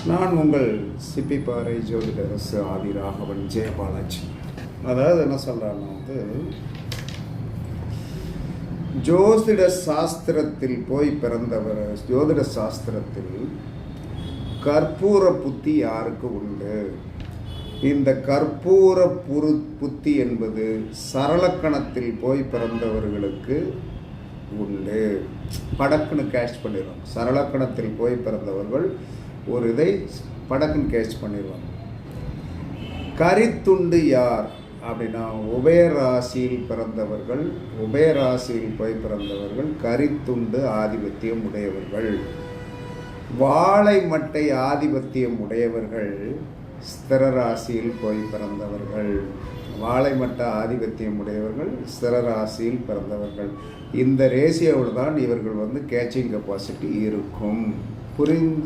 நான் உங்கள் சிப்பிப்பாறை ஜோதிடரசு ஆதி ராகவன் ஜெயபாலாஜி. அதாவது என்ன சொல்கிறாருன்னா ஜோதிட சாஸ்திரத்தில் போய் பிறந்தவர். ஜோதிட சாஸ்திரத்தில் கற்பூர புத்தி யாருக்கு உண்டு? இந்த கற்பூர புத்தி என்பது சரளக்கணத்தில் போய் பிறந்தவர்களுக்கு உண்டு. படக்குன்னு கேட்ச் பண்ணிடுவாங்க. சரளக்கணத்தில் போய் பிறந்தவர்கள் ஒரு இதை படக்குன்னு கேட்ச் பண்ணிடுவாங்க. கரித்துண்டு யார் அப்படின்னா உபயராசியில் பிறந்தவர்கள். உபயராசியில் போய் பிறந்தவர்கள் கரித்துண்டு ஆதிபத்தியம் உடையவர்கள். வாழை மட்டை ஆதிபத்தியம் உடையவர்கள் ஸ்திர ராசியில் போய் பிறந்தவர்கள். வாழை மட்ட ஆதிபத்தியம் உடையவர்கள் ஸ்திர ராசியில் பிறந்தவர்கள். இந்த ரேசியோடு தான் இவர்கள் கேட்சிங் கெப்பாசிட்டி இருக்கும். புரிந்து